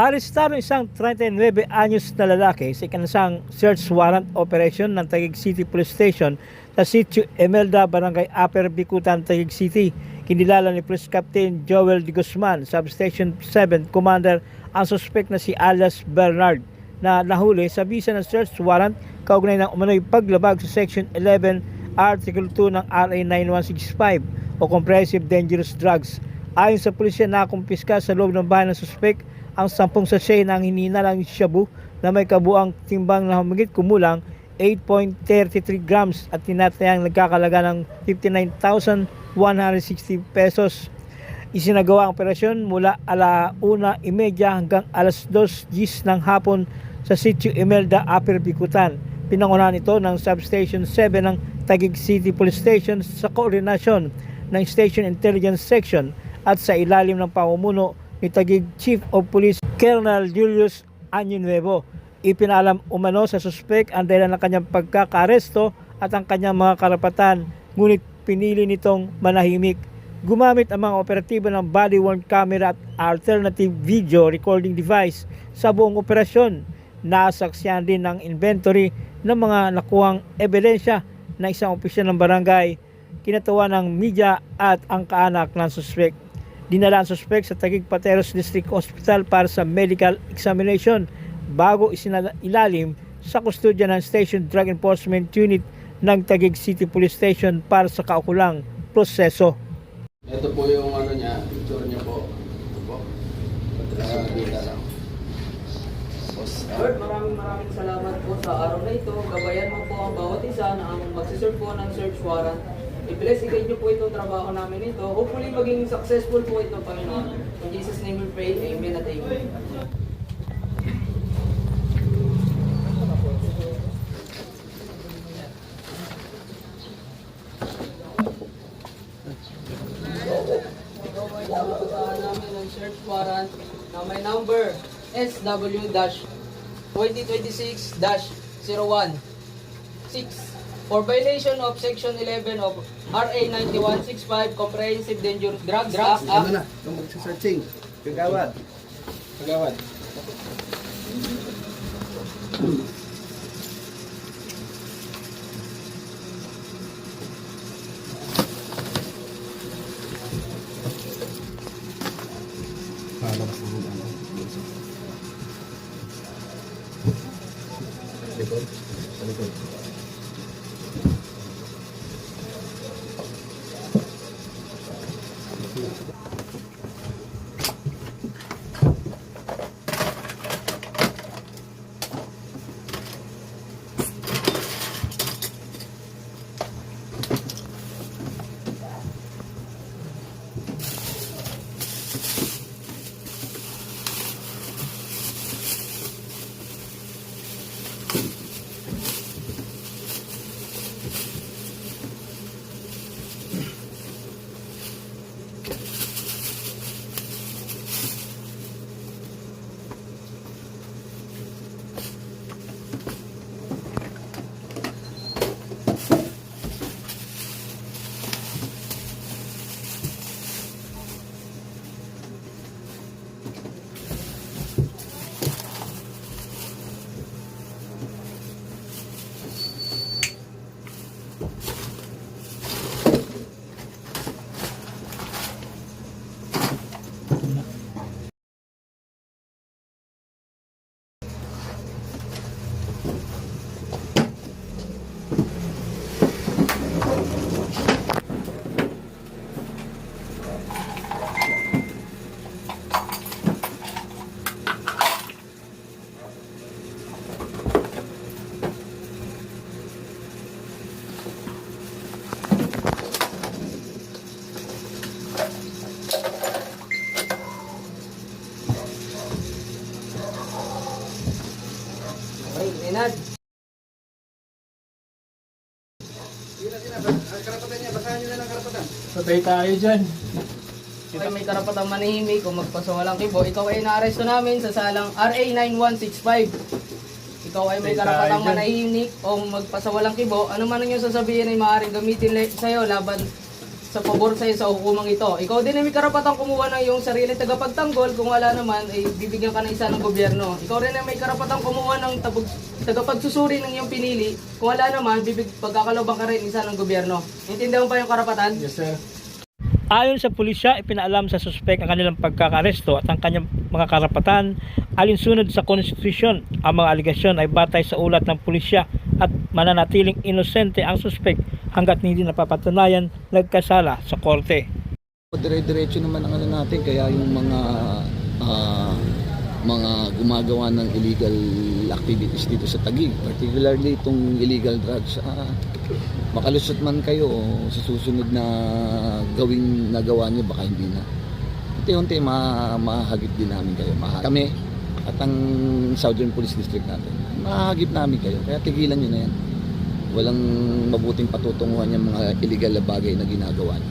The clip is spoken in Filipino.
Arestado isang 39 anyos na lalaki sa ikinasang search warrant operation ng Taguig City Police Station sa Sitio Emelda, Barangay Upper Bicutan, Taguig City. Kinilala ni Police Captain Joel de Guzman, Substation 7 Commander, ang suspect na si alias Bernard na nahuli sa bisa ng search warrant kaugnay ng umano'y paglabag sa Section 11 Article 2 ng RA 9165 o Comprehensive Dangerous Drugs. Ayon sa pulisya, nakumpiska sa loob ng bahay ng suspect ang 10 sachet ng hinihinalang shabu na may kabuang timbang na humigit kumulang 8.33 grams at tinatayang nagkakalaga ng 59,160 pesos. Isinagawa ang operasyon mula 1:30 hanggang 2:10 ng hapon sa Sitio Emelda, Upper Bicutan. Pinangunahan ito ng Substation 7 ng Taguig City Police Station sa koordinasyon ng Station Intelligence Section at sa ilalim ng pamumuno ni Taguig Chief of Police Colonel Julius Año. Ipinalam umano sa suspect ang dahilan ng kanyang pagkakaaresto at ang kanyang mga karapatan, ngunit pinili nitong manahimik. Gumamit ang mga operatibo ng body-worn camera at alternative video recording device sa buong operasyon. Nasaksihan din ng inventory ng mga nakuhang ebidensya ng isang opisyal ng barangay, kinatawa ng media at ang kaanak ng suspect. Dinala ang suspect sa Taguig Pateros District Hospital para sa medical examination bago isinailalim sa kustodya ng Station Drug Enforcement Unit ng Taguig City Police Station para sa kaukulang proseso. Ito po yung ano niya, picture niya po. Ito po. Dito lang. Lord, maraming salamat po sa araw na ito. Gabayan mo po ang bawat isa na ang magsiserve po ng search warrant. I-bless niyo po itong trabaho namin ito. Hopefully maging successful po ito, Panginoon. In Jesus' name we pray. Amen at amen. Pagkakaan namin ng search warrant na may number SW-2026-01-6 for violation of Section 11 of RA 9165 Comprehensive Dangerous Drugs Act. Ano na? Kung magsasearching. Kagawad. Kagawad. Likod. Sa likod. Enad. Karapatan niya, basahan niyo na lang karapatan. Patay tayo dyan. Ikaw may karapatang manahimik o magpasawalang kibo. Ikaw ay naaresto namin sa salang RA 9165. Ikaw ay may karapatang manahimik o magpasawalang kibo. Ano man ang iyong sasabihin ay maaaring gamitin sa'yo laban sa pabor sa'yo sa hukumang ito. Ikaw din ay may karapatang kumuha ng iyong sarili tagapagtanggol. Kung wala naman, ay bibigyan ka ng isa ng gobyerno. Ikaw rin ay may karapatang kumuha ng tagapagsusuri ng iyong pinili. Kung wala naman, pagkakalobang ka rin isa ng gobyerno. Intindihan mo pa yung karapatan? Yes, sir. Ayon sa pulisya, ipinaalam sa suspek ang kanilang pagkakaresto at ang kanyang mga karapatan. Alinsunod sa konstitusyon, ang mga aligasyon ay batay sa ulat ng pulisya at mananatiling inosente ang suspek hanggat hindi napapatunayan nagkasala sa korte. Dire-diretso naman ang ano natin, kaya yung mga gumagawa ng illegal activities dito sa Taguig, particularly itong illegal drugs, makalusot man kayo sa susunod na gawing nagawa nyo, baka hindi na. Unti-unti mahagip din namin kayo. Kami at ang Southern Police District natin, mahagip namin kayo. Kaya tigilan nyo na yan. Walang mabuting patutunguhan yung mga illegal na bagay na ginagawa nyo.